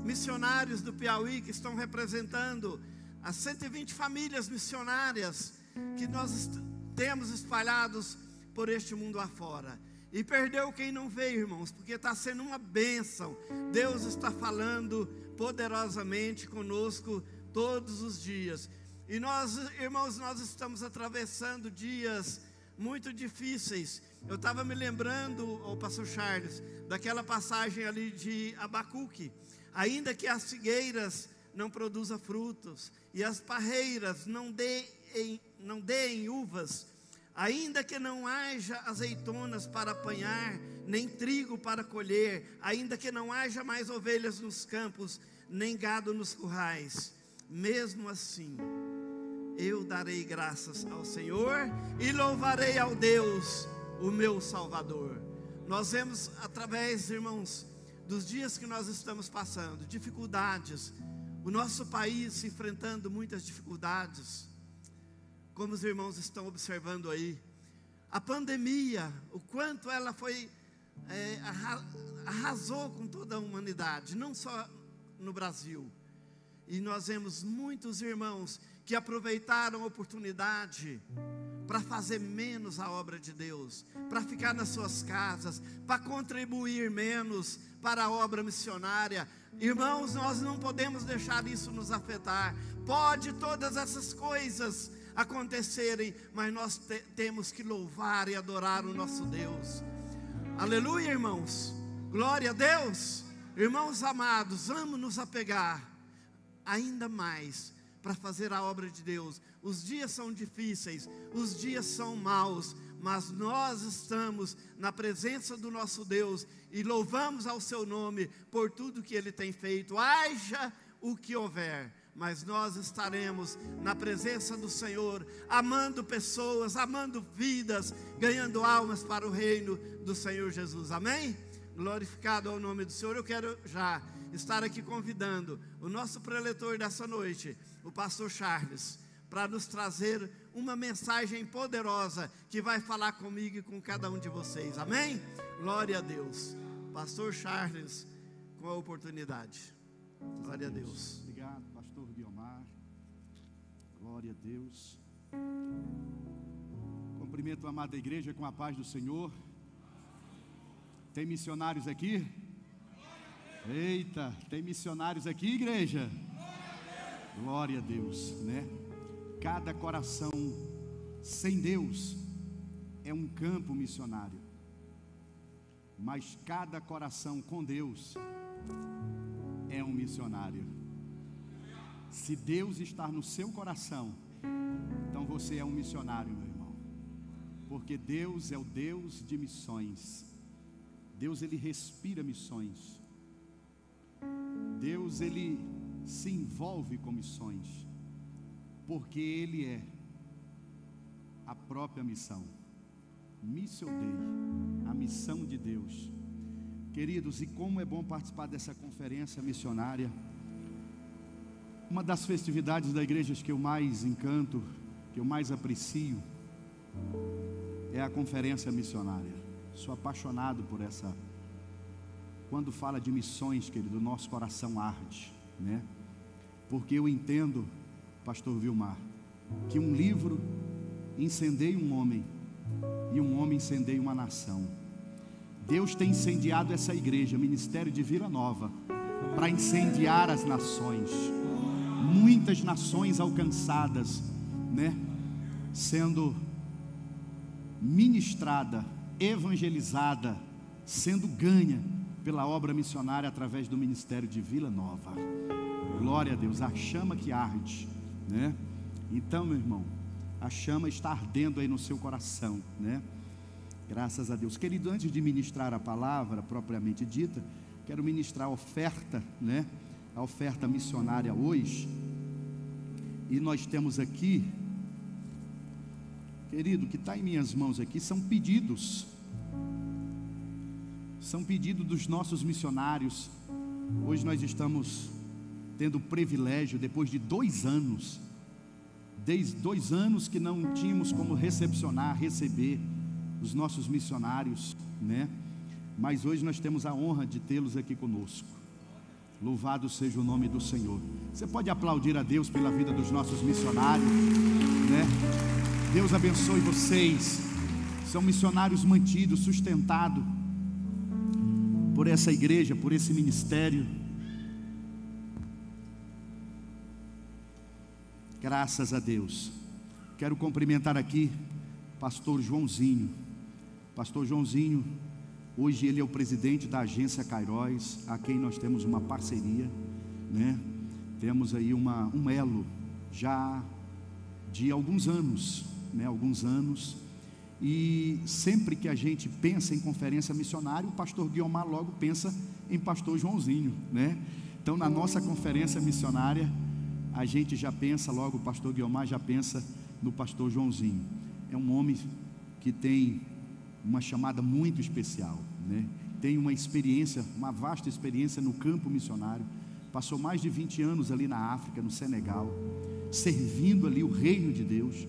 missionários do Piauí que estão representando as 120 famílias missionárias que nós temos espalhados por este mundo afora. E perdeu quem não veio, irmãos, porque está sendo uma bênção. Deus está falando poderosamente conosco todos os dias. E nós, irmãos, nós estamos atravessando dias muito difíceis. Eu estava me lembrando, o pastor Charles, daquela passagem ali de Abacuque. Ainda que as figueiras não produzam frutos e as parreiras não deem uvas, ainda que não haja azeitonas para apanhar, nem trigo para colher, ainda que não haja mais ovelhas nos campos, nem gado nos currais, mesmo assim, eu darei graças ao Senhor e louvarei ao Deus, o meu Salvador. Nós vemos através, irmãos, dos dias que nós estamos passando, dificuldades, o nosso país enfrentando muitas dificuldades, como os irmãos estão observando aí. A pandemia, o quanto ela arrasou com toda a humanidade, não só no Brasil. E nós vemos muitos irmãos que aproveitaram a oportunidade para fazer menos a obra de Deus, para ficar nas suas casas, para contribuir menos para a obra missionária. Irmãos, nós não podemos deixar isso nos afetar. Pode todas essas coisas acontecerem, mas nós temos que louvar e adorar o nosso Deus. Aleluia, irmãos, glória a Deus. Irmãos amados, vamos nos apegar ainda mais para fazer a obra de Deus. Os dias são difíceis, os dias são maus, mas nós estamos na presença do nosso Deus e louvamos ao seu nome por tudo que Ele tem feito. Haja o que houver, mas nós estaremos na presença do Senhor, amando pessoas, amando vidas, ganhando almas para o reino do Senhor Jesus, amém? Glorificado ao nome do Senhor. Eu quero já estar aqui convidando o nosso preletor dessa noite, o pastor Charles, para nos trazer uma mensagem poderosa, que vai falar comigo e com cada um de vocês, amém? Glória a Deus. Pastor Charles, com a oportunidade. Glória a Deus. Obrigado, pastor Guiomar. Glória a Deus. Cumprimento a amada igreja com a paz do Senhor. Tem missionários aqui? Eita, tem missionários aqui, igreja? Glória a Deus, né? Cada coração sem Deus é um campo missionário, mas cada coração com Deus é um missionário. Se Deus está no seu coração, então você é um missionário, meu irmão, porque Deus é o Deus de missões. Deus, Ele respira missões. Deus, Ele se envolve com missões, porque Ele é a própria missão. Missio Dei, a missão de Deus. Queridos, e como é bom participar dessa conferência missionária. Uma das festividades da igreja que eu mais encanto, que eu mais aprecio, é a conferência missionária. Sou apaixonado por essa. Quando fala de missões, querido, o nosso coração arde, né? Porque eu entendo, pastor Vilmar, que um livro incendeia um homem, e um homem incendeia uma nação. Deus tem incendiado essa igreja, Ministério de Vila Nova, para incendiar as nações. Muitas nações alcançadas, né? Sendo ministrada, evangelizada, sendo ganha pela obra missionária através do Ministério de Vila Nova. Glória a Deus, a chama que arde, né? Então, meu irmão, a chama está ardendo aí no seu coração, né? Graças a Deus. Querido, antes de ministrar a palavra propriamente dita, quero ministrar a oferta, né? A oferta missionária hoje. E nós temos aqui, querido, que está em minhas mãos aqui, são pedidos dos nossos missionários. Hoje nós estamos tendo o privilégio, depois de 2 anos, desde 2 anos que não tínhamos como receber os nossos missionários, né? Mas hoje nós temos a honra de tê-los aqui conosco. Louvado seja o nome do Senhor. Você pode aplaudir a Deus pela vida dos nossos missionários, né? Deus abençoe vocês. São missionários mantidos, sustentados por essa igreja, por esse ministério. Graças a Deus. Quero cumprimentar aqui pastor Joãozinho. Pastor Joãozinho, hoje ele é o presidente da agência Kairos, a quem nós temos uma parceria, né? Temos aí um elo já de alguns anos, né? Alguns anos. E sempre que a gente pensa em conferência missionária, o pastor Guiomar logo pensa em pastor Joãozinho, né? Então, na nossa conferência missionária, a gente já pensa logo, o pastor Guiomar já pensa no pastor Joãozinho. É um homem que tem uma chamada muito especial, né? Tem uma experiência, uma vasta experiência no campo missionário. Passou mais de 20 anos ali na África, no Senegal, servindo ali o reino de Deus.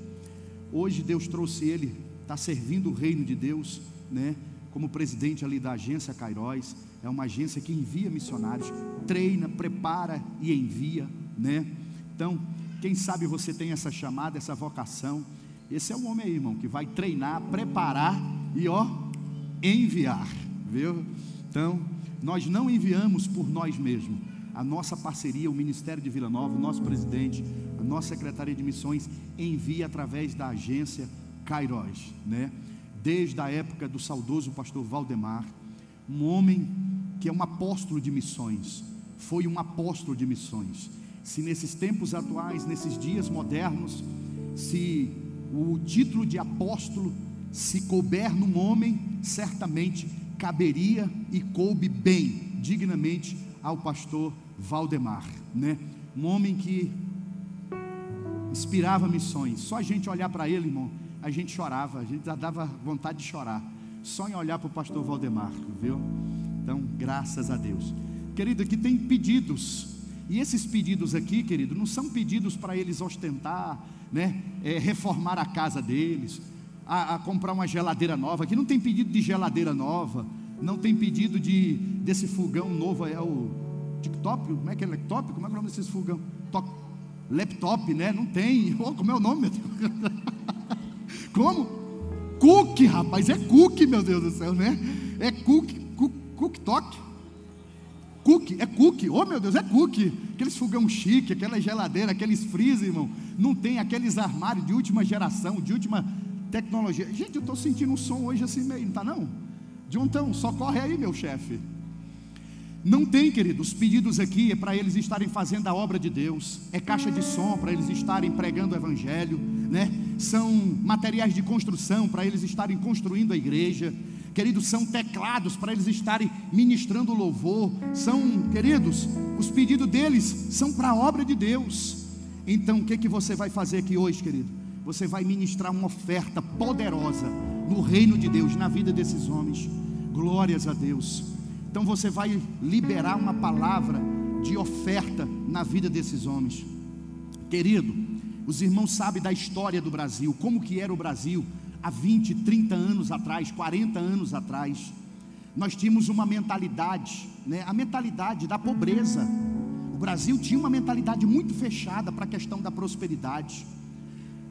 Hoje Deus trouxe ele, está servindo o reino de Deus, né? Como presidente ali da agência Kairos. É uma agência que envia missionários, treina, prepara e envia, né? Então, quem sabe você tem essa chamada, essa vocação. Esse é um homem aí, irmão, que vai treinar, preparar e enviar, viu? Então, nós não enviamos por nós mesmos. A nossa parceria, o Ministério de Vila Nova, o nosso presidente, a nossa Secretaria de Missões envia através da agência Kairos, né? Desde a época do saudoso pastor Valdemar, um homem que é um apóstolo de missões, foi um apóstolo de missões. Se nesses tempos atuais, nesses dias modernos, se o título de apóstolo se couber num homem, certamente caberia e coube bem, dignamente, ao pastor Valdemar, né? Um homem que inspirava missões. Só a gente olhar para ele, irmão, a gente chorava, a gente já dava vontade de chorar, só em olhar para o pastor Valdemar, viu? Então, graças a Deus. Querido, aqui tem pedidos, e esses pedidos aqui, querido, não são pedidos para eles ostentar, né? Reformar a casa deles, a comprar uma geladeira nova. Aqui não tem pedido de geladeira nova, não tem pedido desse fogão novo, é o TikTok, como é que é laptop? Como é que é o nome desses fogão? Laptop, né? Não tem. Como é o nome, meu Deus? Como? Cookie, rapaz, é cookie, meu Deus do céu, né? É cookie, cooktop. Cookie, é cookie, oh meu Deus, é cookie. Aqueles fogão chique, aquela geladeira, aqueles freezer, irmão. Não tem aqueles armários de última geração, de última tecnologia. Gente, eu estou sentindo um som hoje assim meio, não está não? Jontão, socorre aí, meu chefe. Não tem, querido, os pedidos aqui é para eles estarem fazendo a obra de Deus, é caixa de som para eles estarem pregando o evangelho, né? São materiais de construção para eles estarem construindo a igreja, queridos, são teclados para eles estarem ministrando louvor, são, queridos, os pedidos deles são para a obra de Deus. Então, o que você vai fazer aqui hoje, querido? Você vai ministrar uma oferta poderosa no reino de Deus, na vida desses homens. Glórias a Deus. Então você vai liberar uma palavra de oferta na vida desses homens. Querido, os irmãos sabem da história do Brasil, como que era o Brasil há 20, 30 anos atrás, 40 anos atrás. Nós tínhamos uma mentalidade, né? A mentalidade da pobreza. O Brasil tinha uma mentalidade muito fechada para a questão da prosperidade,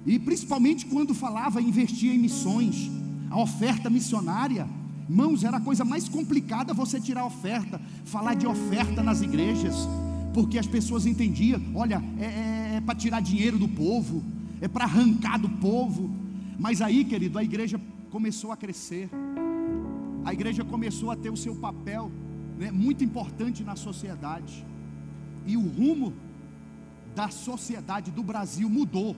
e principalmente quando falava em investir em missões, a oferta missionária, irmãos, era a coisa mais complicada você tirar oferta, falar de oferta nas igrejas, porque as pessoas entendiam, olha, é para tirar dinheiro do povo, é para arrancar do povo. Mas aí, querido, a igreja começou a crescer, a igreja começou a ter o seu papel, né, muito importante na sociedade, e o rumo da sociedade do Brasil mudou,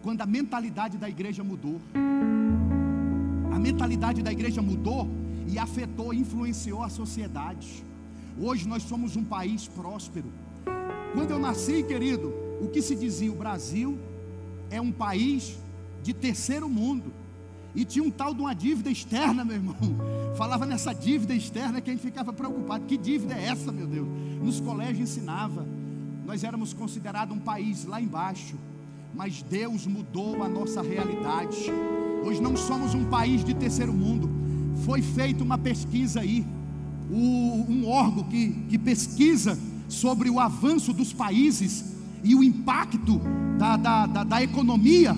quando a mentalidade da igreja mudou. A mentalidade da igreja mudou e afetou, influenciou a sociedade. Hoje nós somos um país próspero. Quando eu nasci, querido, o que se dizia? O Brasil é um país de terceiro mundo, e tinha um tal de uma dívida externa, meu irmão. Falava nessa dívida externa que a gente ficava preocupado. Que dívida é essa, meu Deus? Nos colégios ensinava. Nós éramos considerados um país lá embaixo, mas Deus mudou a nossa realidade. Hoje não somos um país de terceiro mundo. Foi feita uma pesquisa aí, um órgão que pesquisa sobre o avanço dos países e o impacto da economia,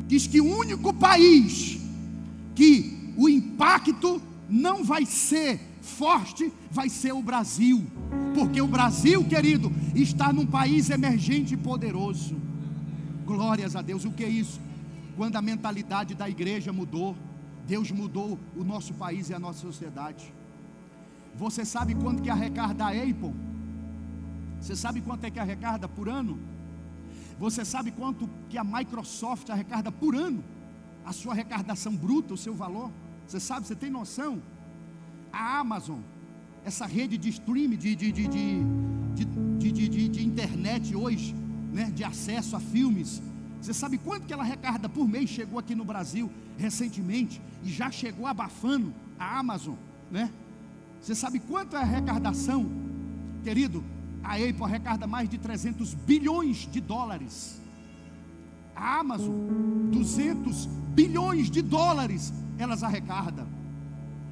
diz que o único país que o impacto não vai ser forte vai ser o Brasil, porque o Brasil, querido, está num país emergente e poderoso. Glórias a Deus. O que é isso? Quando a mentalidade da igreja mudou, Deus mudou o nosso país e a nossa sociedade. Você sabe quanto que arrecada a Apple? Você sabe quanto é que arrecada por ano? Você sabe quanto que a Microsoft arrecada por ano? A sua arrecadação bruta, o seu valor? Você sabe, você tem noção? A Amazon, essa rede de streaming, de internet hoje, né, de acesso a filmes, você sabe quanto que ela arrecada por mês? Chegou aqui no Brasil recentemente e já chegou abafando a Amazon, né? Você sabe quanto é a arrecadação? Querido, a Apple arrecada mais de 300 bilhões de dólares. A Amazon, 200 bilhões de dólares elas arrecadam.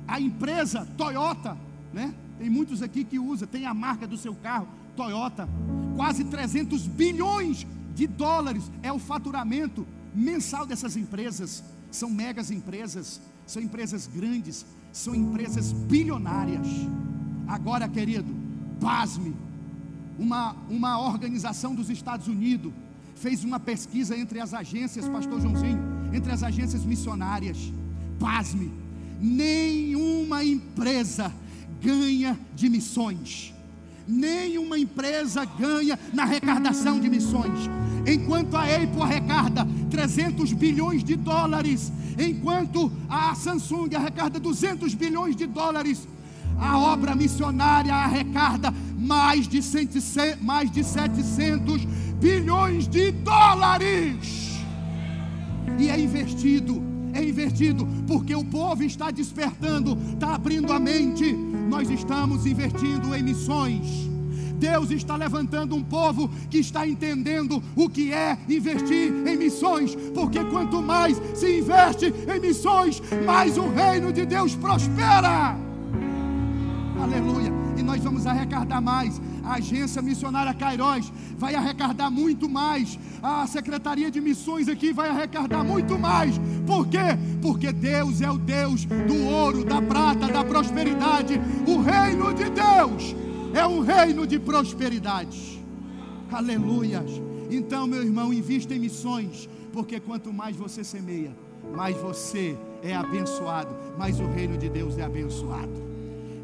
A empresa Toyota, né? Tem muitos aqui que usa, tem a marca do seu carro, Toyota, quase 300 bilhões de dólares é o faturamento mensal dessas empresas. São megas empresas, são empresas grandes, são empresas bilionárias. Agora, querido, pasme, uma organização dos Estados Unidos fez uma pesquisa entre as agências, pastor Joãozinho, entre as agências missionárias. Pasme, nenhuma empresa ganha de missões, nenhuma empresa ganha na arrecadação de missões. Enquanto a Apple arrecada 300 bilhões de dólares, enquanto a Samsung arrecada 200 bilhões de dólares, a obra missionária arrecada mais de 700 bilhões de dólares. E é investido, porque o povo está despertando, está abrindo a mente. Nós estamos investindo em missões. Deus está levantando um povo que está entendendo o que é investir em missões, porque quanto mais se investe em missões, mais o reino de Deus prospera. Aleluia. E nós vamos arrecadar mais. A agência missionária Kairos vai arrecadar muito mais. A Secretaria de Missões aqui vai arrecadar muito mais. Por quê? Porque Deus é o Deus do ouro, da prata, da prosperidade. O reino de Deus é um reino de prosperidade. Aleluia. Então, meu irmão, invista em missões, porque quanto mais você semeia, mais você é abençoado, mais o reino de Deus é abençoado.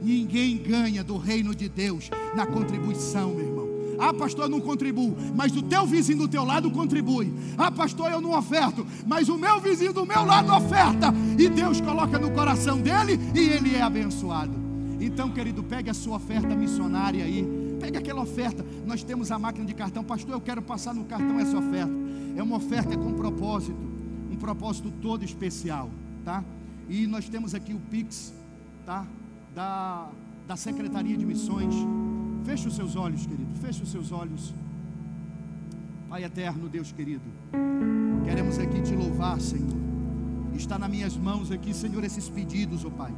Ninguém ganha do reino de Deus na contribuição, meu irmão. Ah, pastor, eu não contribuo, mas o teu vizinho do teu lado contribui. Ah, pastor, eu não oferto, mas o meu vizinho do meu lado oferta. E Deus coloca no coração dele e ele é abençoado. Então, querido, pegue a sua oferta missionária aí. Pegue aquela oferta. Nós temos a máquina de cartão. Pastor, eu quero passar no cartão essa oferta. É uma oferta com propósito, um propósito todo especial, tá? E nós temos aqui o Pix, tá? Da Secretaria de Missões. Feche os seus olhos, querido, feche os seus olhos. Pai eterno, Deus querido, queremos aqui te louvar, Senhor. Está nas minhas mãos aqui, Senhor, esses pedidos, ó Pai,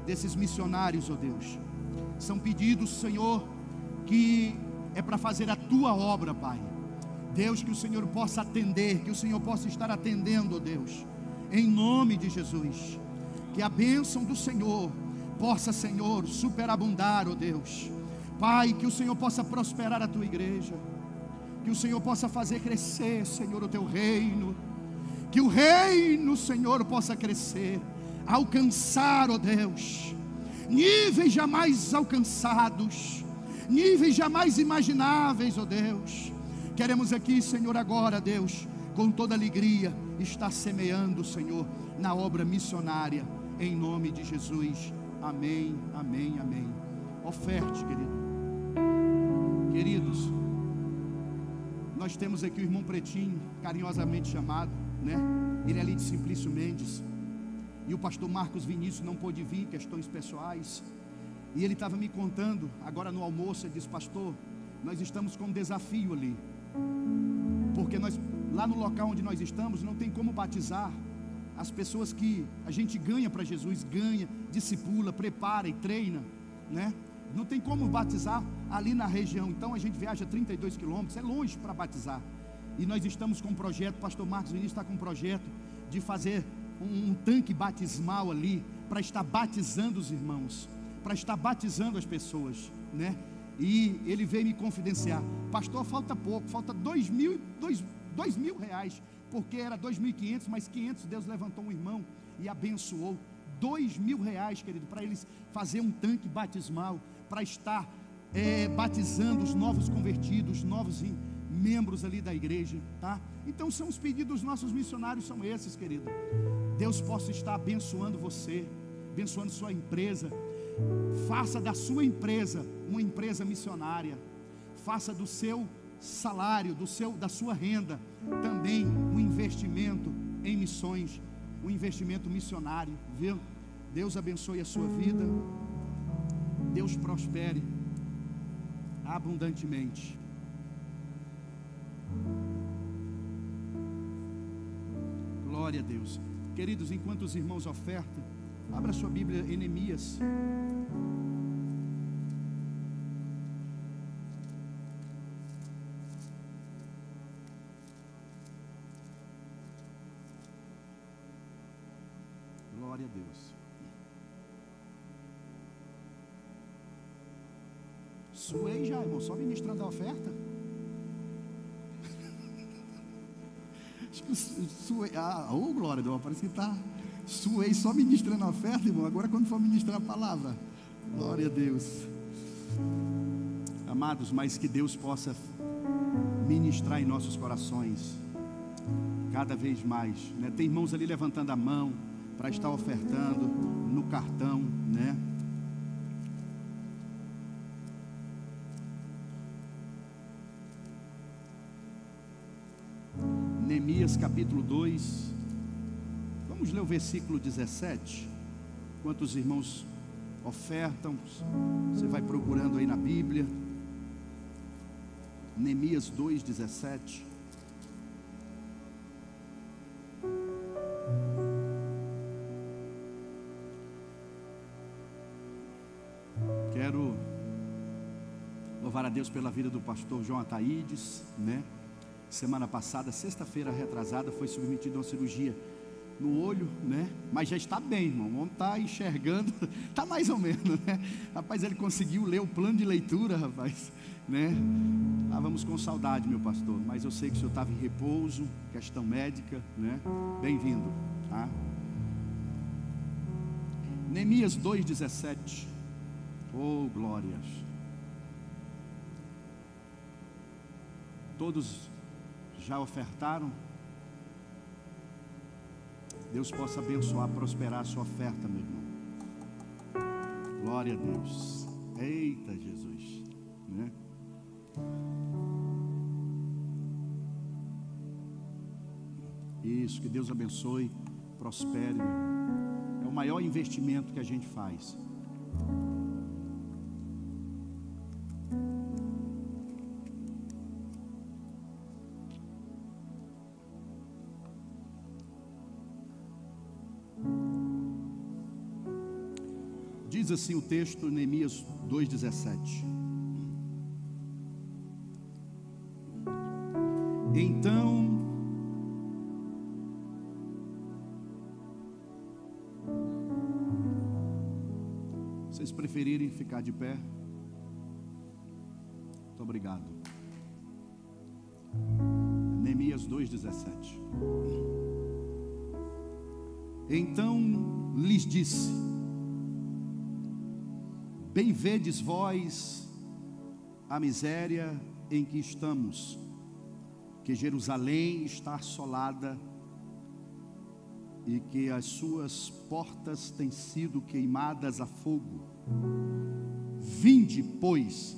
desses missionários, ó Deus. São pedidos, Senhor, que é para fazer a tua obra, Pai. Deus, que o Senhor possa atender, que o Senhor possa estar atendendo, ó Deus, em nome de Jesus. Que a bênção do Senhor possa, Senhor, superabundar, ó Deus. Pai, que o Senhor possa prosperar a tua igreja, que o Senhor possa fazer crescer, Senhor, o teu reino, que o reino, Senhor, possa crescer, alcançar, ó Deus, níveis jamais alcançados, níveis jamais imagináveis, ó Deus. Queremos aqui, Senhor, agora, Deus, com toda alegria, estar semeando, Senhor, na obra missionária, em nome de Jesus. Amém, amém, amém. Oferte, querido. Queridos, nós temos aqui o irmão Pretinho, carinhosamente chamado, né? Ele é ali de Simplício Mendes. E o pastor Marcos Vinícius não pôde vir, questões pessoais. E ele estava me contando, agora no almoço, ele disse: pastor, nós estamos com um desafio ali. Porque nós, lá no local onde nós estamos, não tem como batizar as pessoas que a gente ganha para Jesus, ganha, discipula, prepara e treina, né? não tem como batizar ali na região, então a gente viaja 32 quilômetros, é longe para batizar. E nós estamos com um projeto, o pastor Marcos Vinícius está com um projeto de fazer um tanque batismal ali, para estar batizando os irmãos, para estar batizando as pessoas, né? E ele veio me confidenciar: pastor, falta pouco, falta R$2.000, porque era 2.500, mas 500 Deus levantou um irmão e abençoou. R$2.000, querido, para eles fazer um tanque batismal, para estar batizando os novos convertidos, os novos membros ali da igreja, tá? Então são os pedidos dos nossos missionários, são esses, querido. Deus possa estar abençoando você, abençoando sua empresa. Faça da sua empresa uma empresa missionária. Faça do seu salário, da sua renda também um investimento em missões, um investimento missionário, viu? Deus abençoe a sua vida. Deus prospere abundantemente. Glória a Deus. Queridos, enquanto os irmãos ofertam, abra sua Bíblia em Neemias. Glória a Deus. Suei já, irmão, só ministrando a oferta. Acho que suei, glória, parece que está suei só ministrando a oferta, irmão. Agora quando for ministrar a palavra, glória a Deus. Amados, mas que Deus possa ministrar em nossos corações cada vez mais, né? Tem irmãos ali levantando a mão para estar ofertando no cartão, né? Neemias capítulo 2, vamos ler o versículo 17. Enquanto os irmãos ofertam, você vai procurando aí na Bíblia. Neemias 2:17. Quero louvar a Deus pela vida do pastor João Ataídes, né? Semana passada, sexta-feira retrasada, foi submetido a uma cirurgia no olho, né? Mas já está bem, irmão. O homem está enxergando, está mais ou menos, né? Rapaz, ele conseguiu ler o plano de leitura, rapaz, né? Estávamos com saudade, meu pastor, mas eu sei que o senhor estava em repouso, questão médica, né? Bem-vindo, tá? Neemias 2:17. Oh, glórias. Todos já ofertaram? Deus possa abençoar, prosperar a sua oferta, meu irmão. Glória a Deus. Eita Jesus, né? Isso, que Deus abençoe, prospere. É o maior investimento que a gente faz. Diz assim o texto, Neemias 2:17. Então vocês preferirem ficar de pé? Muito obrigado. Neemias 2:17. Então lhes disse: bem vedes vós a miséria em que estamos, que Jerusalém está assolada e que as suas portas têm sido queimadas a fogo. Vinde, pois,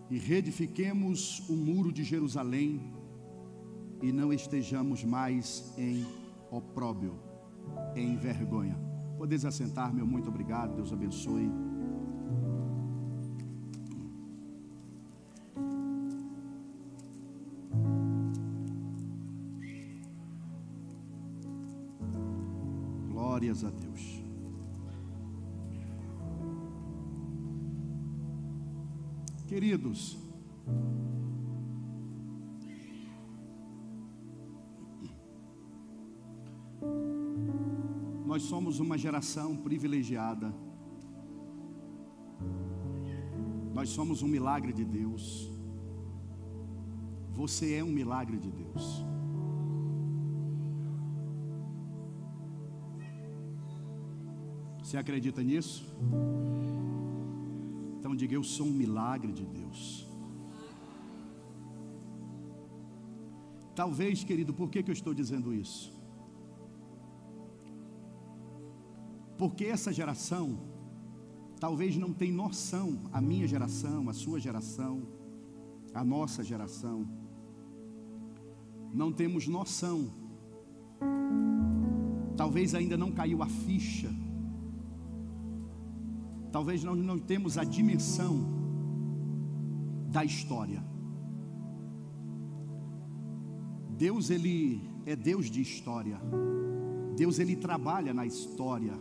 e reedifiquemos o muro de Jerusalém, e não estejamos mais em opróbrio, em vergonha. Podeis assentar, meu muito obrigado, Deus abençoe. Glórias a Deus. Queridos, nós somos uma geração privilegiada. Nós somos um milagre de Deus. Você é um milagre de Deus. Você acredita nisso? Então diga: eu sou um milagre de Deus. Talvez, querido, por que eu estou dizendo isso? Porque essa geração talvez não tenha noção, a minha geração, a sua geração, a nossa geração, não temos noção, talvez ainda não caiu a ficha, talvez nós não temos a dimensão da história. Deus, Ele é Deus de história. Deus, Ele trabalha na história.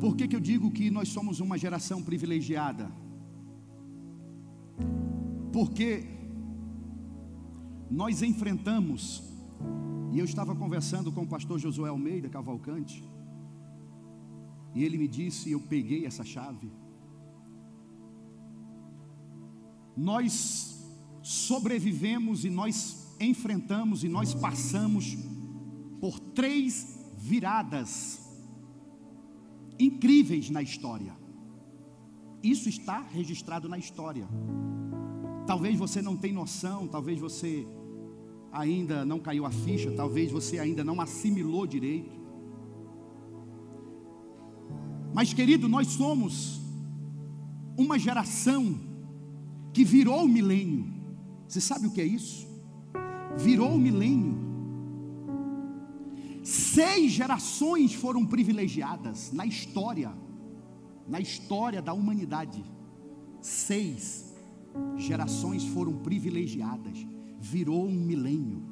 Por que eu digo que nós somos uma geração privilegiada? Porque nós enfrentamos, e eu estava conversando com o pastor Josué Almeida Cavalcante, e ele me disse, e eu peguei essa chave: nós sobrevivemos e nós enfrentamos e nós passamos por 3 viradas incríveis na história. Isso está registrado na história. Talvez você não tenha noção, talvez você ainda não caiu a ficha, talvez você ainda não assimilou direito. Mas, querido, nós somos uma geração que virou o milênio. Você sabe o que é isso? Virou o milênio. 6 gerações foram privilegiadas na história da humanidade. 6 gerações foram privilegiadas. Virou um milênio.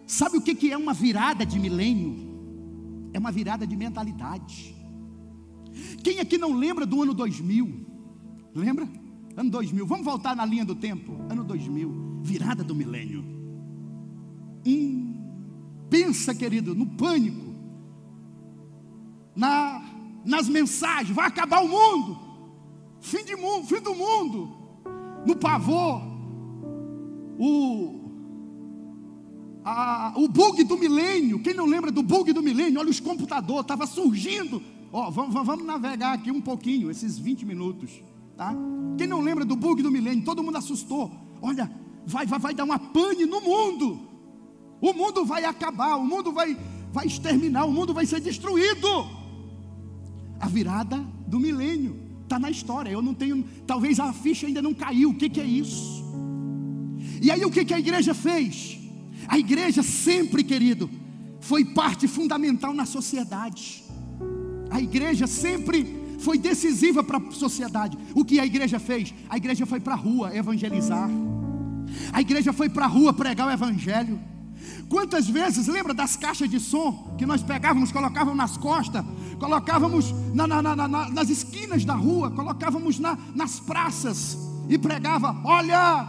Sabe o que é uma virada de milênio? É uma virada de mentalidade. Quem aqui não lembra do ano 2000? Lembra? Ano 2000, vamos voltar na linha do tempo. Ano 2000, virada do milênio. Pensa, querido, no pânico, nas mensagens: vai acabar o mundo, fim do mundo, no pavor, o bug do milênio. Quem não lembra do bug do milênio? Olha, os computadores estavam surgindo. Vamos navegar aqui um pouquinho, esses 20 minutos, tá? Quem não lembra do bug do milênio? Todo mundo assustou. Olha, vai dar uma pane no mundo. O mundo vai acabar, o mundo vai exterminar, o mundo vai ser destruído. A virada do milênio está na história. Eu não tenho, talvez a ficha ainda não caiu. O que é isso? E aí o que a igreja fez? A igreja sempre, querido, foi parte fundamental na sociedade. A igreja sempre foi decisiva para a sociedade. O que a igreja fez? A igreja foi para a rua evangelizar. A igreja foi para a rua pregar o evangelho. Quantas vezes, lembra das caixas de som que nós pegávamos, colocávamos nas costas, colocávamos nas esquinas da rua, colocávamos nas praças e pregava: olha,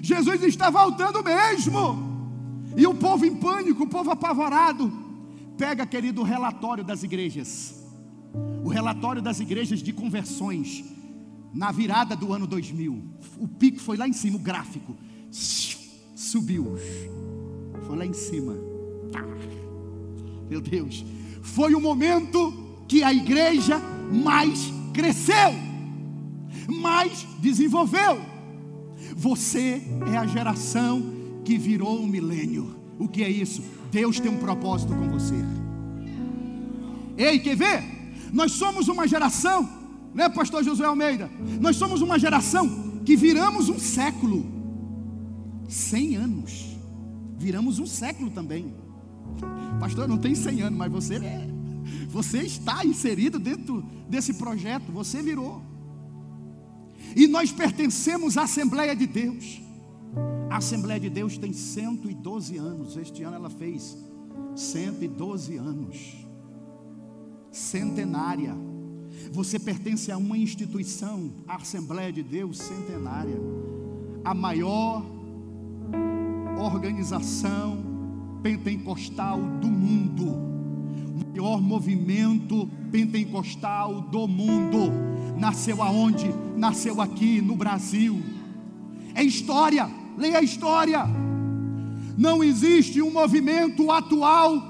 Jesus está voltando mesmo. E o povo em pânico, o povo apavorado. Pega, querido, o relatório das igrejas, o relatório das igrejas de conversões na virada do ano 2000. O pico foi lá em cima, o gráfico subiu, foi lá em cima. Meu Deus, foi o momento que a igreja mais cresceu, mais desenvolveu. Você é a geração que virou um milênio. O que é isso? Deus tem um propósito com você. Ei, quer ver? Nós somos uma geração, né, pastor Josué Almeida? Nós somos uma geração que viramos um século. 100 anos. Viramos um século também. Pastor, não tem 100 anos, mas você está inserido dentro desse projeto. Você virou. E nós pertencemos à Assembleia de Deus. A Assembleia de Deus tem 112 anos. Este ano ela fez 112 anos. centenária. Você pertence a uma instituição, a Assembleia de Deus centenária, a maior organização pentecostal do mundo, o maior movimento pentecostal do mundo. Nasceu aonde? Nasceu aqui no Brasil. É história, leia a história. Não existe um movimento atual,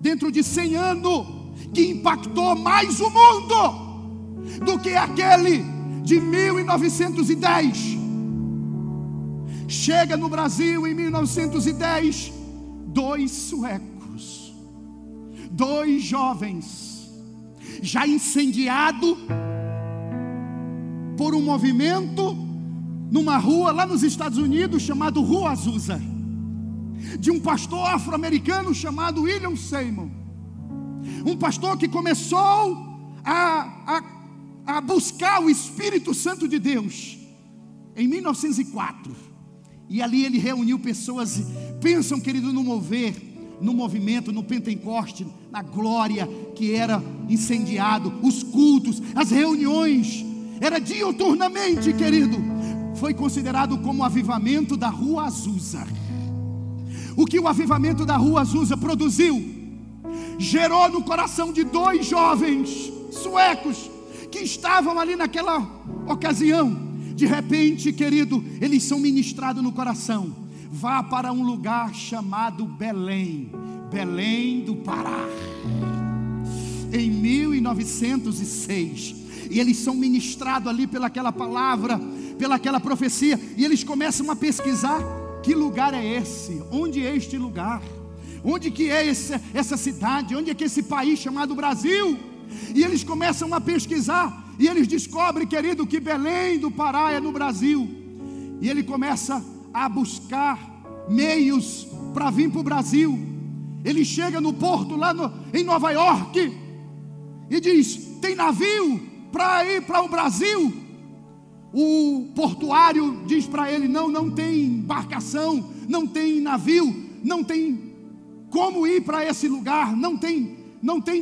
dentro de 100 anos, que impactou mais o mundo do que aquele de 1910. Chega no Brasil em 1910, 2 suecos, 2 jovens, já incendiado por um movimento numa rua lá nos Estados Unidos chamado Rua Azusa, de um pastor afro-americano chamado William Seymour, um pastor que começou a buscar o Espírito Santo de Deus em 1904. E ali ele reuniu pessoas. Pensam, querido, no mover, no movimento, no Pentecoste, na glória que era incendiado, os cultos, as reuniões, era diuturnamente, querido. Foi considerado como o avivamento da Rua Azusa. O que o avivamento da Rua Azusa produziu? Gerou no coração de 2 jovens suecos que estavam ali naquela ocasião. De repente, querido, eles são ministrados no coração. Vá para um lugar chamado Belém, Belém do Pará, em 1906. E eles são ministrados ali pelaquela palavra, pelaquela profecia. E eles começam a pesquisar: que lugar é esse? Onde é este lugar? Onde que é essa cidade? Onde é que é esse país chamado Brasil? E eles começam a pesquisar. E eles descobrem, querido, que Belém do Pará é no Brasil. E ele começa a buscar meios para vir para o Brasil. Ele chega no porto lá em Nova York e diz: tem navio para ir para o Brasil? O portuário diz para ele: não tem embarcação, não tem navio, não tem como ir para esse lugar, não tem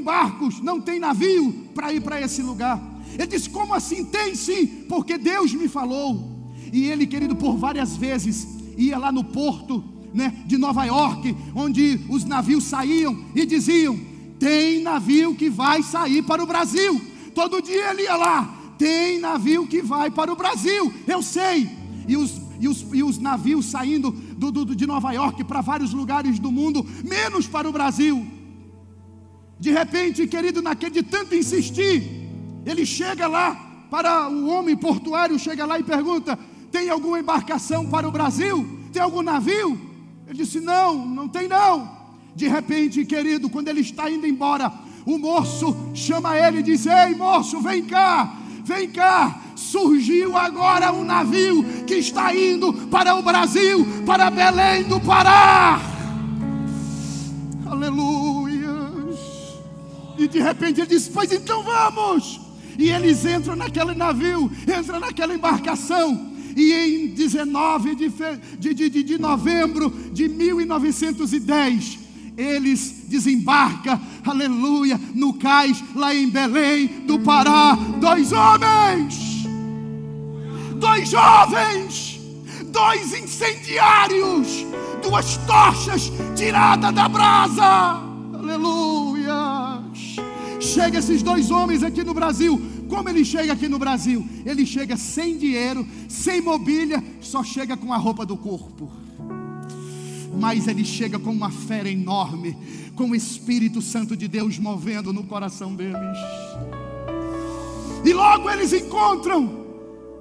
barcos, não tem navio para ir para esse lugar. Ele disse: como assim? Tem sim, porque Deus me falou. E ele, querido, por várias vezes ia lá no porto, de Nova York, onde os navios saíam e diziam: tem navio que vai sair para o Brasil. Todo dia ele ia lá: tem navio que vai para o Brasil, eu sei. E os navios saindo de Nova York para vários lugares do mundo, menos para o Brasil. De repente, querido, de tanto insistir, ele chega lá para o homem portuário, chega lá e pergunta: tem alguma embarcação para o Brasil? Tem algum navio? Ele disse: não tem não. De repente, querido, quando ele está indo embora, o moço chama ele e diz: ei moço, vem cá, surgiu agora um navio que está indo para o Brasil, para Belém do Pará. Aleluia. E de repente ele diz: pois então vamos. E eles entram naquele navio, entram naquela embarcação. E em 19 de novembro de 1910, eles desembarcam, aleluia, no cais lá em Belém do Pará. 2 homens, 2 jovens, 2 incendiários, 2 tochas tiradas da brasa. Aleluia. Chega esses 2 homens aqui no Brasil. Como ele chega aqui no Brasil? Ele chega sem dinheiro, sem mobília, só chega com a roupa do corpo. Mas ele chega com uma fé enorme, com o Espírito Santo de Deus movendo no coração deles. E logo eles encontram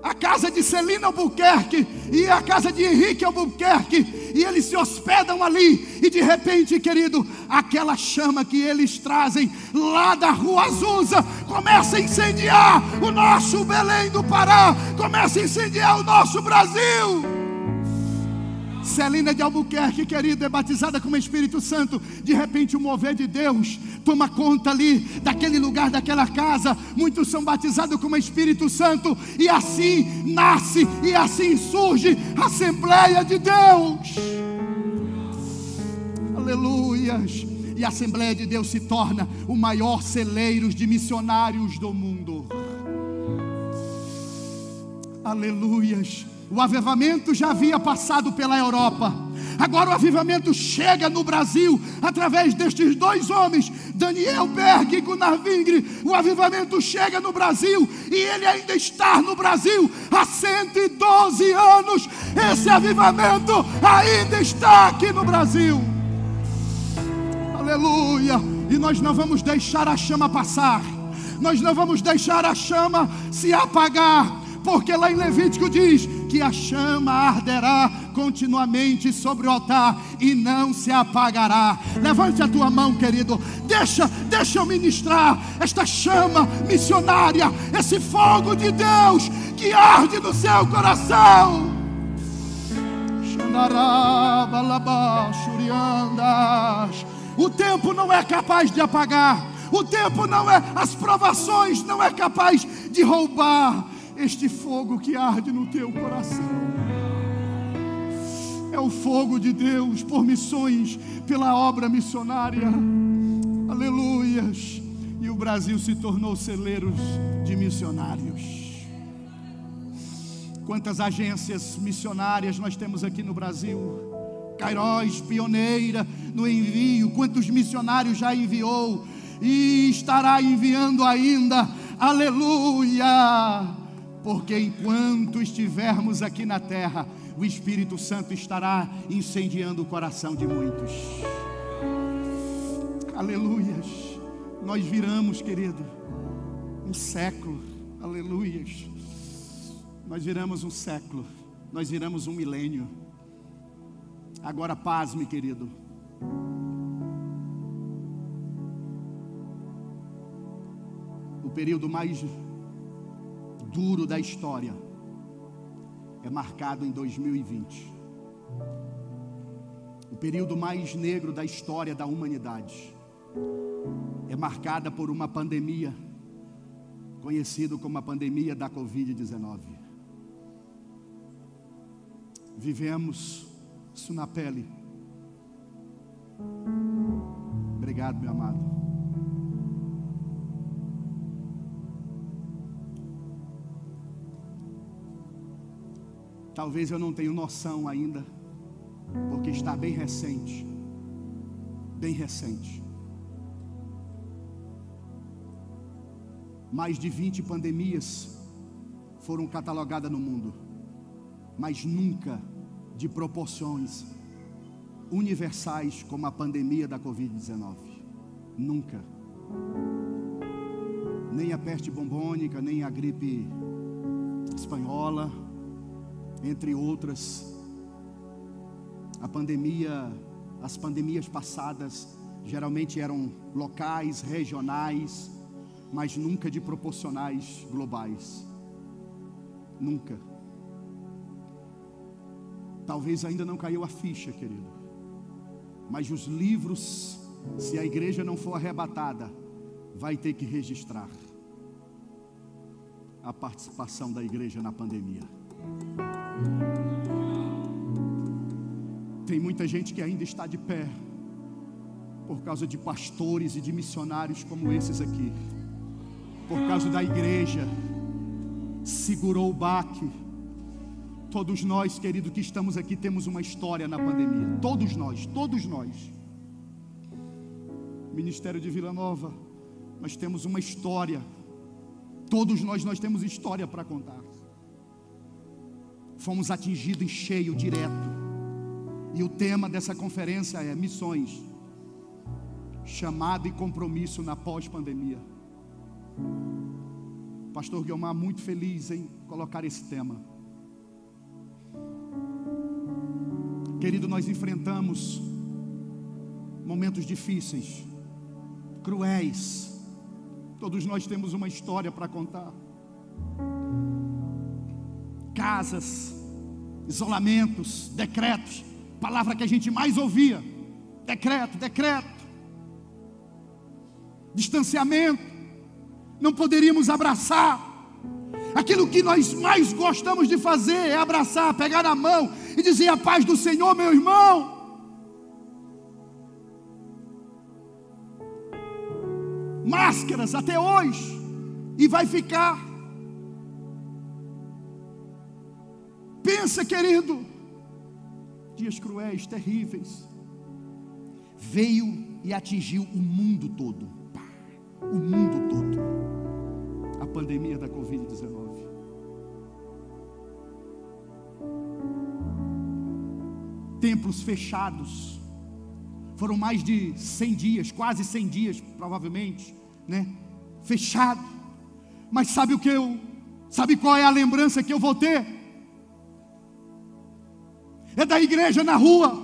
a casa de Celina Albuquerque e a casa de Henrique Albuquerque, e eles se hospedam ali. E de repente, querido, aquela chama que eles trazem lá da Rua Azusa começa a incendiar o nosso Belém do Pará, começa a incendiar o nosso Brasil. Celina de Albuquerque, querido, é batizada com o Espírito Santo. De repente o mover de Deus toma conta ali daquele lugar, daquela casa. Muitos são batizados com o Espírito Santo, e assim nasce e assim surge a Assembleia de Deus. Aleluia. e a Assembleia de Deus se torna o maior celeiro de missionários do mundo. Aleluias. O avivamento já havia passado pela Europa. Agora o avivamento chega no Brasil através destes dois homens, Daniel Berg e Gunnar Wingre. O avivamento chega no Brasil e ele ainda está no Brasil há 112 anos. Esse avivamento ainda está aqui no Brasil. Aleluia. E nós não vamos deixar a chama passar. Nós não vamos deixar a chama se apagar. Porque lá em Levítico diz que a chama arderá continuamente sobre o altar e não se apagará. Levante a tua mão, querido. Deixa eu ministrar esta chama missionária, esse fogo de Deus que arde no seu coração. O tempo não é capaz de apagar. O tempo não é, as provações não é capaz de roubar este fogo que arde no teu coração. É o fogo de Deus por missões, pela obra missionária. Aleluias. E o Brasil se tornou celeiros de missionários. Quantas agências missionárias nós temos aqui no Brasil? Kairos, pioneira no envio. Quantos missionários já enviou e estará enviando ainda? Aleluia. Porque enquanto estivermos aqui na terra, o Espírito Santo estará incendiando o coração de muitos. Aleluias. Nós viramos, querido, um século. Aleluias. Nós viramos um século. Nós viramos um milênio. Agora pasme, querido. O período mais duro da história é marcado em 2020. O período mais negro da história da humanidade é marcada por uma pandemia conhecida como a pandemia da Covid-19. Vivemos isso na pele. Obrigado, meu amado. Talvez eu não tenha noção ainda, porque está bem recente. Bem recente. Mais de 20 pandemias foram catalogadas no mundo, mas nunca de proporções universais como a pandemia da Covid-19. Nunca. Nem a peste bubônica, nem a gripe espanhola, entre outras. As pandemias passadas geralmente eram locais, regionais, mas nunca de proporcionais globais. Nunca. Talvez ainda não caiu a ficha, querido, mas os livros, se a igreja não for arrebatada, vai ter que registrar a participação da igreja na pandemia. Tem muita gente que ainda está de pé por causa de pastores e de missionários como esses aqui. Por causa da igreja segurou o baque. Todos nós, querido, que estamos aqui, temos uma história na pandemia. Todos nós. Ministério de Vila Nova, nós temos uma história. Todos nós temos história para contar. Fomos atingidos em cheio, direto. E o tema dessa conferência é missões, chamado e compromisso na pós-pandemia. Pastor Guilmar, muito feliz em colocar esse tema. Querido, nós enfrentamos momentos difíceis, cruéis. Todos nós temos uma história para contar. Casas, isolamentos, decretos. Palavra que a gente mais ouvia. Decreto. Distanciamento. Não poderíamos abraçar. Aquilo que nós mais gostamos de fazer é abraçar, pegar na mão e dizer: a paz do Senhor, meu irmão. máscaras até hoje, e vai ficar. Pensa, querido, dias cruéis, terríveis, veio e atingiu o mundo todo, o mundo todo, a pandemia da Covid-19. Templos fechados, foram mais de 100 dias, quase 100 dias, provavelmente, né? Fechado. Mas sabe qual é a lembrança que eu vou ter? É da igreja na rua,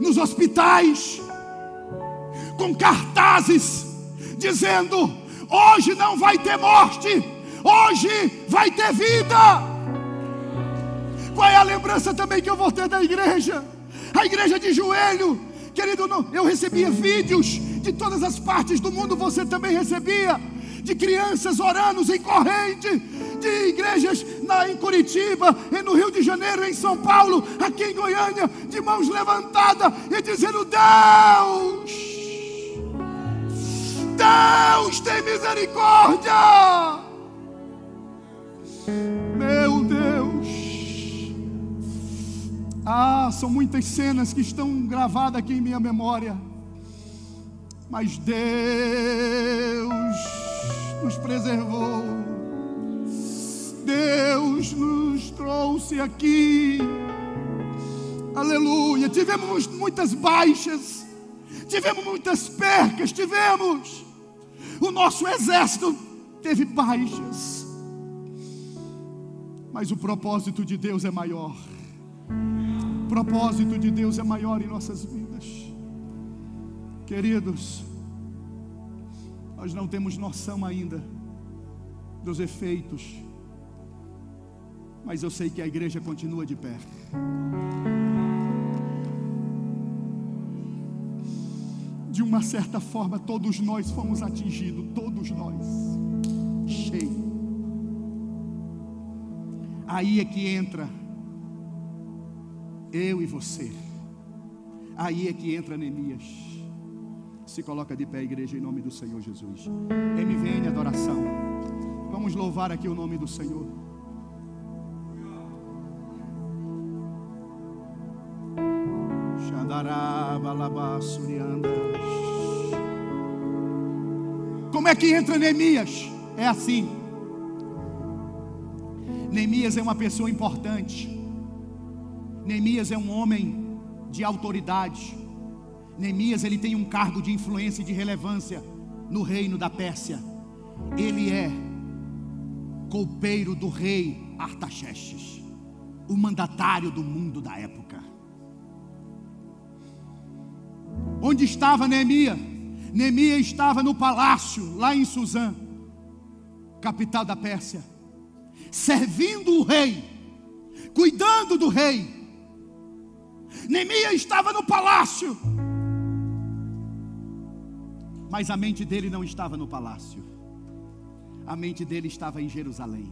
nos hospitais, com cartazes dizendo: hoje não vai ter morte, hoje vai ter vida. Qual é a lembrança também que eu vou ter da igreja? A igreja de joelho, querido, eu recebia vídeos de todas as partes do mundo, você também recebia, de crianças orando em corrente, de igrejas em Curitiba, no Rio de Janeiro, em São Paulo, aqui em Goiânia, de mãos levantadas e dizendo: Deus tem misericórdia. Meu Deus. São muitas cenas que estão gravadas aqui em minha memória, mas Deus nos preservou, Deus nos trouxe aqui, aleluia. Tivemos muitas baixas, tivemos muitas percas, o nosso exército teve baixas, mas o propósito de Deus é maior. O propósito de Deus é maior em nossas vidas. Queridos, nós não temos noção ainda dos efeitos, mas eu sei que a igreja continua de pé. De uma certa forma, todos nós fomos atingidos, todos nós, cheio. Aí é que entra eu e você. Aí é que entra Neemias. Se coloca de pé, igreja, em nome do Senhor Jesus. MVN adoração. Vamos louvar aqui o nome do Senhor. Como é que entra Neemias? É assim. Neemias é uma pessoa importante. Neemias é um homem de autoridade. Neemias, ele tem um cargo de influência e de relevância no reino da Pérsia. Ele é copeiro do rei Artaxerxes, o mandatário do mundo da época. Onde estava Neemias? Neemias estava no palácio, lá em Suzã, capital da Pérsia, servindo o rei, cuidando do rei. Neemias estava no palácio, mas a mente dele não estava no palácio. A mente dele estava em Jerusalém.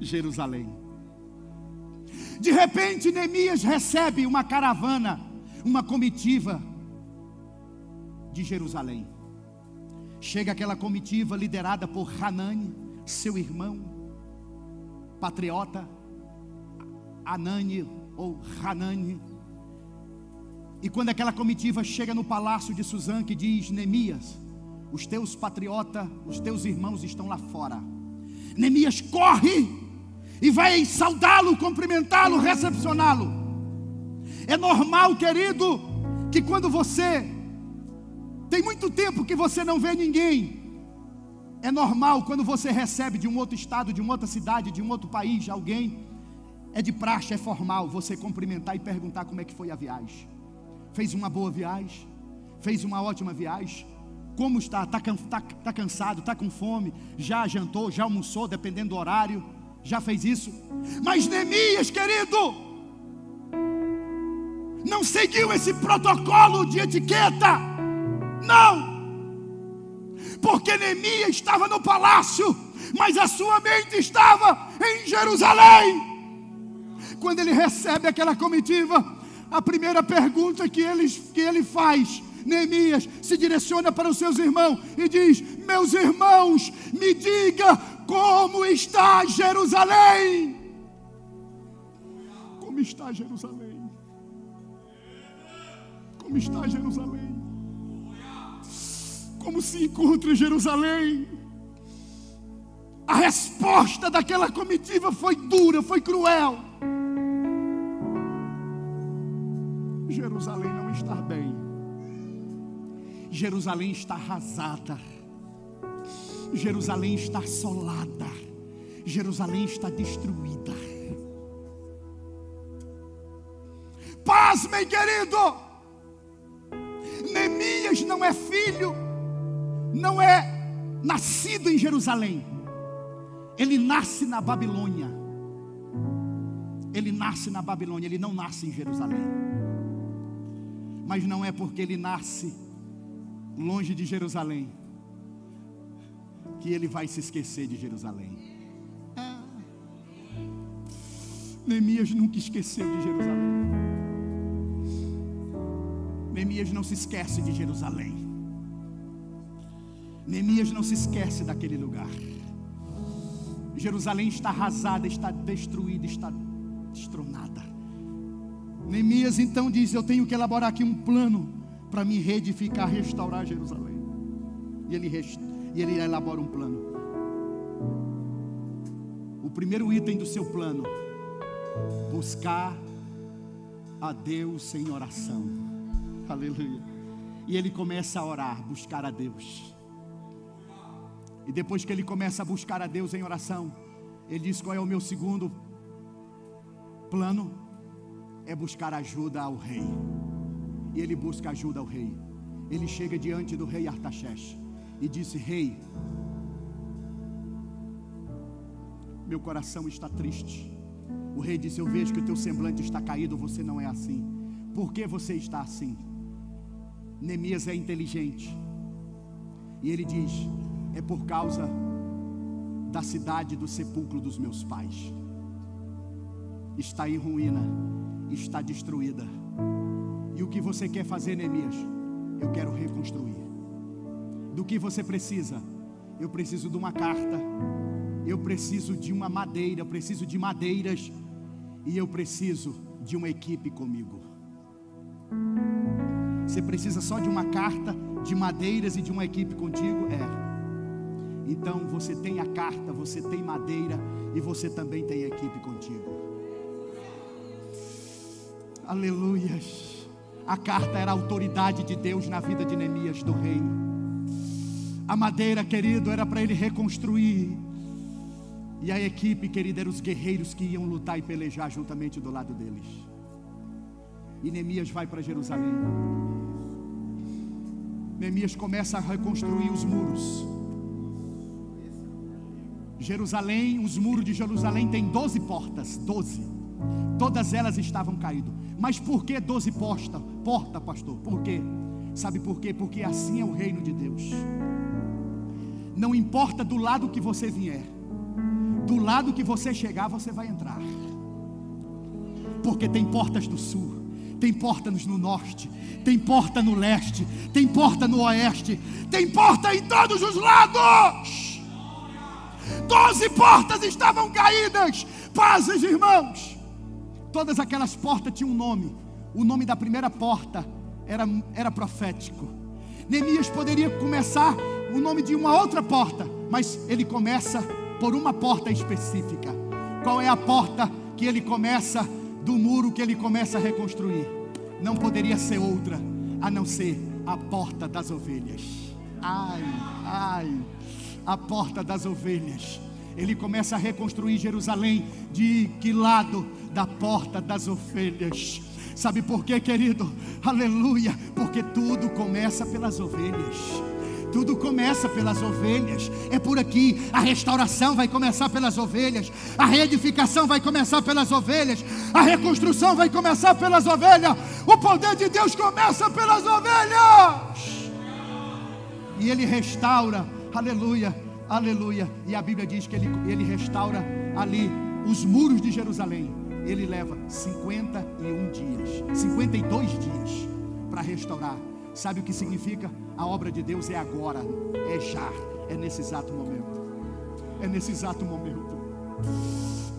Jerusalém. De repente, Neemias recebe uma caravana, uma comitiva de Jerusalém. Chega aquela comitiva liderada por Hanani, seu irmão, patriota, Anani ou Hanani. E quando aquela comitiva chega no palácio de Suzã, que diz: Neemias, os teus patriotas, os teus irmãos estão lá fora. Neemias corre e vai saudá-lo, cumprimentá-lo, recepcioná-lo. É normal, querido, que quando você tem muito tempo que você não vê ninguém, é normal quando você recebe de um outro estado, de uma outra cidade, de um outro país, alguém, é de praxe, é formal você cumprimentar e perguntar como é que foi a viagem. Fez uma boa viagem? Fez uma ótima viagem? Como está? Está cansado? Está com fome? Já jantou? Já almoçou? Dependendo do horário, já fez isso? Mas Neemias, querido, não seguiu esse protocolo de etiqueta. Não, porque Neemias estava no palácio, mas a sua mente estava em Jerusalém. Quando ele recebe aquela comitiva, a primeira pergunta que ele faz: Neemias se direciona para os seus irmãos e diz: meus irmãos, me diga como está Jerusalém. Como está Jerusalém? Como está Jerusalém? Como se encontra Jerusalém? A resposta daquela comitiva foi dura, foi cruel. Jerusalém não está bem. Jerusalém está arrasada. Jerusalém está assolada. Jerusalém está destruída. Pasmem, querido. Neemias não é filho, não é nascido em Jerusalém. Ele nasce na Babilônia. Ele nasce na Babilônia, ele não nasce em Jerusalém. Mas não é porque ele nasce longe de Jerusalém que ele vai se esquecer de Jerusalém. Neemias nunca esqueceu de Jerusalém. Neemias não se esquece de Jerusalém. Neemias não se esquece daquele lugar. Jerusalém está arrasada, está destruída, está destronada. Neemias então diz: eu tenho que elaborar aqui um plano para me reedificar, restaurar Jerusalém. E ele elabora um plano. O primeiro item do seu plano: buscar a Deus em oração. Aleluia. E ele começa a orar, buscar a Deus. E depois que ele começa a buscar a Deus em oração, ele diz: qual é o meu segundo plano? É buscar ajuda ao rei. E ele busca ajuda ao rei. Ele chega diante do rei Artaxerxes e disse: rei, meu coração está triste. O rei disse: eu vejo que o teu semblante está caído, você não é assim. Por que você está assim? Neemias é inteligente. E ele diz: é por causa da cidade do sepulcro dos meus pais. Está em ruína, está destruída. E o que você quer fazer, Neemias? Eu quero reconstruir. Do que você precisa? Eu preciso de uma carta, eu preciso de uma madeira, eu preciso de madeiras, e eu preciso de uma equipe comigo. Você precisa só de uma carta, de madeiras e de uma equipe contigo? Então você tem a carta, você tem madeira e você também tem equipe contigo. Aleluias. A carta era a autoridade de Deus na vida de Neemias, do rei. A madeira, querido, era para ele reconstruir. E a equipe, querido, eram os guerreiros que iam lutar e pelejar juntamente do lado deles. E Neemias vai para Jerusalém. Neemias começa a reconstruir os muros. Jerusalém, os muros de Jerusalém têm 12 portas, 12. Todas elas estavam caídas. Mas por que 12 portas, pastor? Por quê? Sabe por quê? Porque assim é o reino de Deus. Não importa do lado que você vier, do lado que você chegar, você vai entrar. Porque tem portas do sul, tem portas no norte, tem porta no leste, tem porta no oeste, tem porta em todos os lados. 12 portas estavam caídas. Pazes, irmãos. Todas aquelas portas tinham um nome. O nome da primeira porta era profético. Neemias poderia começar o nome de uma outra porta, mas ele começa por uma porta específica. Qual é a porta que ele começa, do muro que ele começa a reconstruir? Não poderia ser outra a não ser a porta das ovelhas. A porta das ovelhas. Ele começa a reconstruir Jerusalém. De que lado? Da porta das ovelhas. Sabe por quê, querido? Aleluia. Porque tudo começa pelas ovelhas. Tudo começa pelas ovelhas. É por aqui. A restauração vai começar pelas ovelhas. A reedificação vai começar pelas ovelhas. A reconstrução vai começar pelas ovelhas. O poder de Deus começa pelas ovelhas. E ele restaura. Aleluia, aleluia. E a Bíblia diz que ele restaura ali os muros de Jerusalém. Ele leva 52 dias para restaurar. Sabe o que significa? A obra de Deus é agora, é já, é nesse exato momento. É nesse exato momento.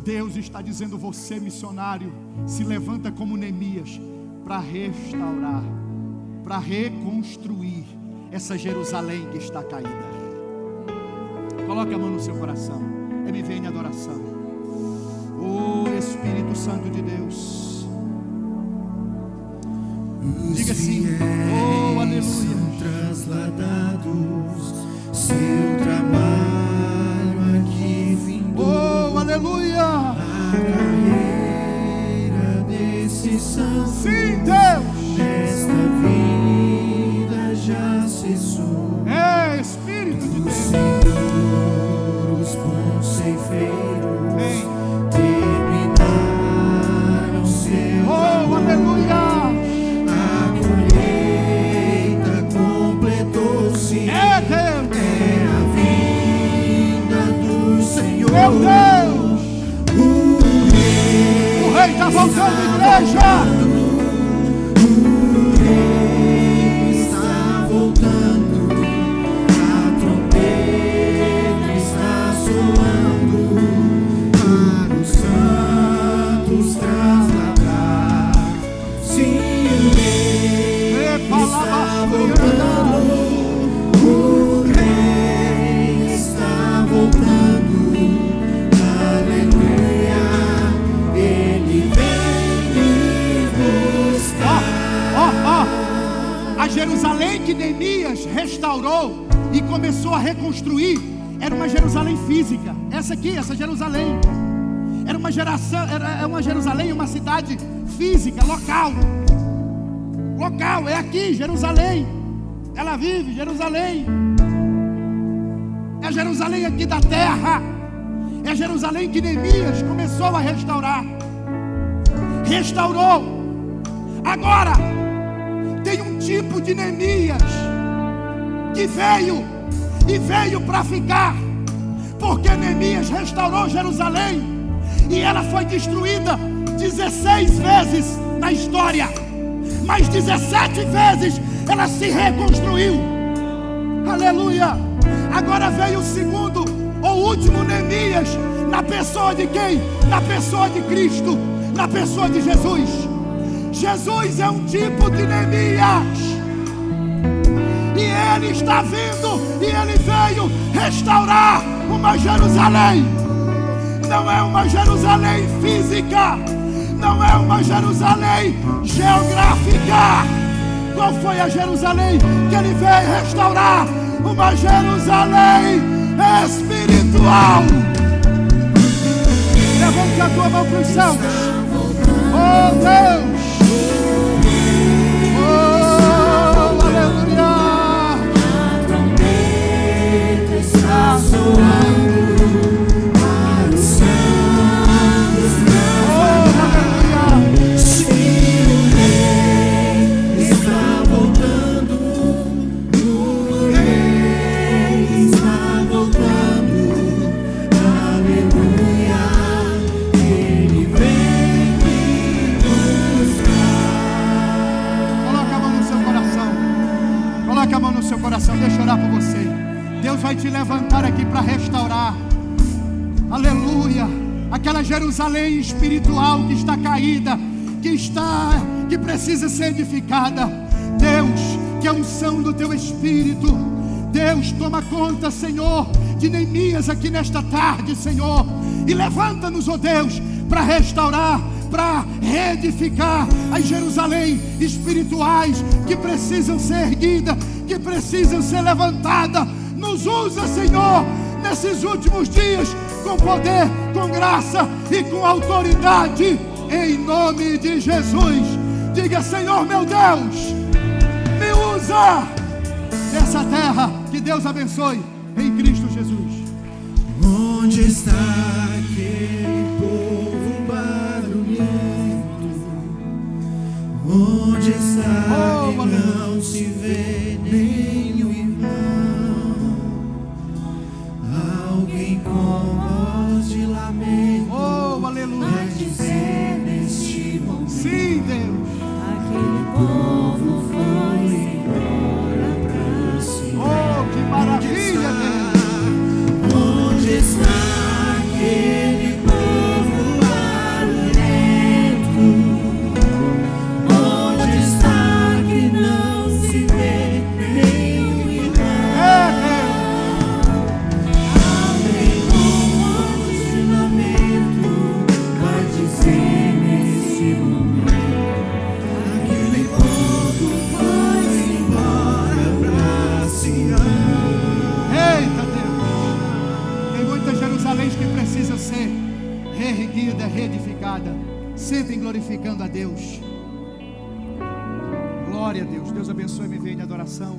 Deus está dizendo: você, missionário, se levanta como Neemias para restaurar, para reconstruir essa Jerusalém que está caída. Coloque a mão no seu coração. MV em adoração. Oh Espírito Santo de Deus, diga assim: oh aleluia. Trasladados, seu trabalho aqui vindou. Oh aleluia. A carreira desse santo, Sim, Deus, nesta vida já cessou. é Espírito de Deus. Senhor, os bons ceifeiros Vem. terminaram seu Oh aleluia. A colheita completou-se. É Deus. É a vinda do Senhor. Meu Deus, O o Rei está voltando, igreja. está voltando. A trombeta está soando para os santos trasladar. Sim, o Rei está voltando. O Rei está voltando. Aleluia. Ele vem me buscar. A Jerusalém que Neemias restaurou e começou a reconstruir era uma Jerusalém física. Essa aqui, essa Jerusalém era uma Jerusalém, uma cidade física, local. É aqui, Jerusalém. Ela vive, Jerusalém. É a Jerusalém aqui da terra. É a Jerusalém que Neemias começou a restaurar. Restaurou. Agora tem um tipo de Neemias que veio para ficar, porque Neemias restaurou Jerusalém e ela foi destruída 16 vezes na história, mas 17 vezes ela se reconstruiu. Aleluia. Agora veio o segundo ou último Neemias, na pessoa de quem? Na pessoa de Cristo, na pessoa de Jesus. Jesus é um tipo de Neemias, e ele está vindo, e ele veio restaurar uma Jerusalém. Não é uma Jerusalém física, não é uma Jerusalém geográfica. Qual foi a Jerusalém que ele veio restaurar? Uma Jerusalém espiritual. Levante a tua mão para os céus. Oh Deus. Oh, aleluia. A trombeta está soando para os santos trasladar. Sim, o Rei está voltando. O Rei está voltando. Aleluia. Ele vem me buscar. Coloca a mão no seu coração. Coloca a mão no seu coração. Deixa eu orar por você. Deus vai te levantar aqui para restaurar. Aleluia. Aquela Jerusalém espiritual que está caída, que precisa ser edificada. Deus, que a unção do teu Espírito, Deus, toma conta, Senhor, de Neemias aqui nesta tarde, Senhor, e levanta-nos, ó Deus, para restaurar, para reedificar as Jerusalém espirituais que precisam ser erguidas, que precisam ser levantadas. Nos usa, Senhor, nesses últimos dias, com poder, com graça e com autoridade, em nome de Jesus. Diga: Senhor meu Deus, me usa nessa terra. Que Deus abençoe, em Cristo Jesus. Onde está aquele povo barulhento? Onde está que não se vê nenhum irmão? Alguém com voz de lamento, Oh, aleluia. vai dizer neste momento: Sim, Deus. aquele povo foi embora. precisa ser reerguida, reedificada. Sentem glorificando a Deus. Glória a Deus. Deus abençoe, me veio de adoração.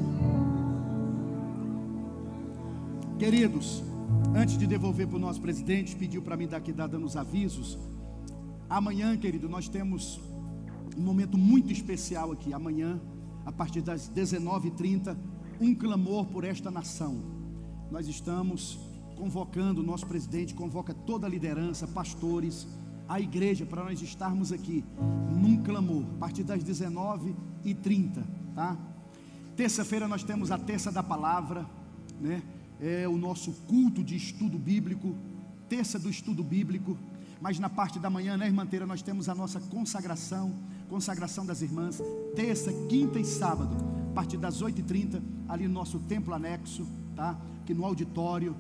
Queridos, antes de devolver para o nosso presidente, pediu para mim daqui dando os avisos. Amanhã, querido, nós temos um momento muito especial aqui. Amanhã, a partir das 19h30, um clamor por esta nação. Nós estamos convocando, o nosso presidente convoca toda a liderança, pastores, a igreja, para nós estarmos aqui num clamor, a partir das 19h30, tá? Terça-feira nós temos a terça da palavra, né? É o nosso culto de estudo bíblico, terça do estudo bíblico. Mas na parte da manhã, né, irmã Teira, nós temos a nossa consagração das irmãs, terça, quinta e sábado, a partir das 8h30, ali no nosso templo anexo, tá? Aqui no auditório,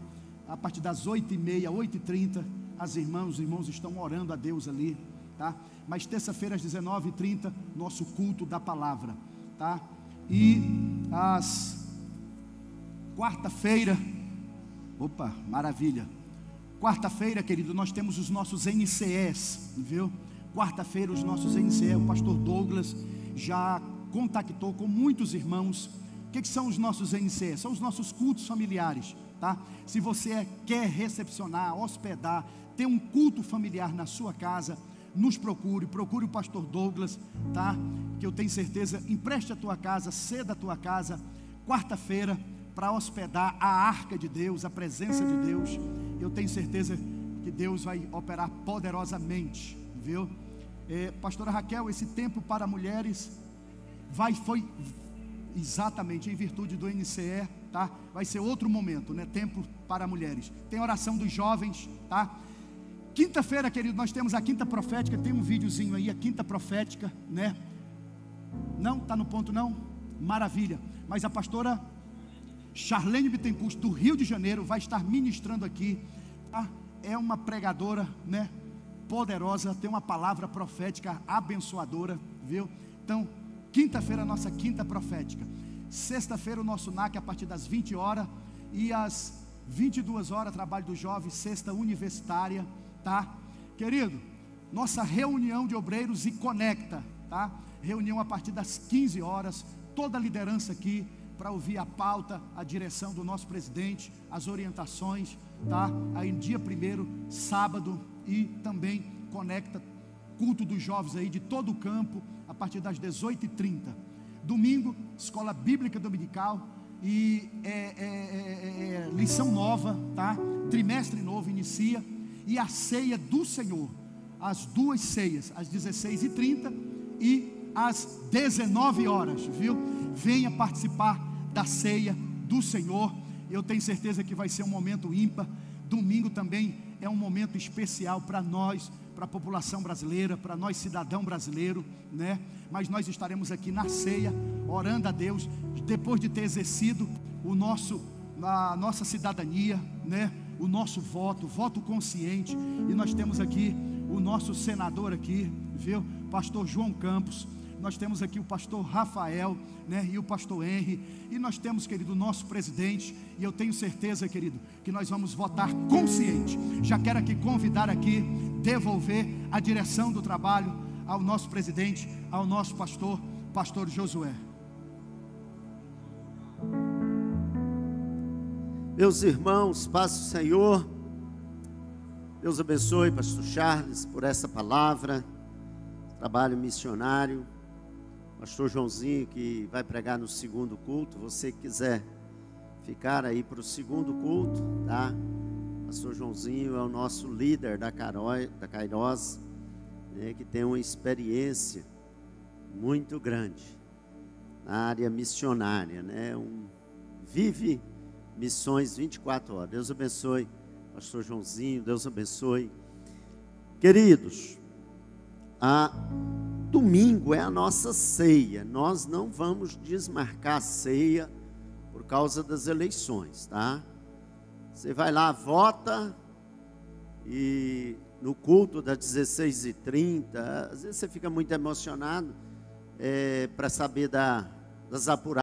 a partir das 8h30, 8h30, as irmãs, os irmãos estão orando a Deus ali, tá? Mas terça-feira às 19h30, nosso culto da palavra, tá? E às quarta-feira, opa, maravilha, quarta-feira, querido, nós temos os nossos NCEs, viu? Quarta-feira os nossos NCEs, o pastor Douglas já contactou com muitos irmãos. O que são os nossos NCEs? São os nossos cultos familiares, tá? Se você quer recepcionar, hospedar, ter um culto familiar na sua casa, nos procure o pastor Douglas, tá? Que eu tenho certeza, empreste a tua casa, ceda a tua casa, quarta-feira, para hospedar a arca de Deus, a presença de Deus. Eu tenho certeza que Deus vai operar poderosamente, viu? Pastora Raquel, esse tempo para mulheres foi exatamente em virtude do NCE, tá? Vai ser outro momento, né? Tempo para mulheres. Tem oração dos jovens, tá? Quinta-feira, querido, nós temos a quinta profética. Tem um videozinho aí, a quinta profética, né? Não? Está no ponto não? Maravilha. Mas a pastora Charlene Bittencourt, do Rio de Janeiro, vai estar ministrando aqui, tá? É uma pregadora, né? Poderosa, tem uma palavra profética abençoadora, viu? Então, quinta-feira, nossa quinta profética. Sexta-feira, o nosso NAC a partir das 20 horas. E às 22 horas, trabalho dos jovens, sexta universitária, tá? Querido, nossa reunião de obreiros e conecta, tá? Reunião a partir das 15 horas, toda a liderança aqui, para ouvir a pauta, a direção do nosso presidente, as orientações, tá? Aí dia 1º, sábado, e também conecta culto dos jovens aí de todo o campo, a partir das 18h30. Domingo, escola bíblica dominical, e lição nova, tá? Trimestre novo inicia, e a ceia do Senhor, as duas ceias, às 16h30 e às 19 horas, viu? Venha participar da ceia do Senhor. Eu tenho certeza que vai ser um momento ímpar. Domingo também é um momento especial para nós, para a população brasileira, para nós cidadão brasileiro, né? Mas nós estaremos aqui na ceia, orando a Deus, depois de ter exercido a nossa cidadania, né? O nosso voto consciente. E nós temos aqui o nosso senador aqui, viu? Pastor João Campos. Nós temos aqui o pastor Rafael, né? E o pastor Henry. E nós temos, querido, o nosso presidente. E eu tenho certeza, querido, que nós vamos votar consciente. Já quero aqui convidar aqui, devolver a direção do trabalho ao nosso presidente, ao nosso pastor Josué. Meus irmãos, paz do Senhor. Deus abençoe pastor Charles por essa palavra, trabalho missionário. Pastor Joãozinho, que vai pregar no segundo culto. Você que quiser ficar aí para o segundo culto, tá? Pastor Joãozinho é o nosso líder da Kairos, né, que tem uma experiência muito grande na área missionária, né? Vive missões 24 horas. Deus abençoe pastor Joãozinho, Deus abençoe. Queridos, domingo é a nossa ceia. Nós não vamos desmarcar a ceia por causa das eleições, tá? Você vai lá, vota, e no culto das 16h30, às vezes você fica muito emocionado para saber das apurações.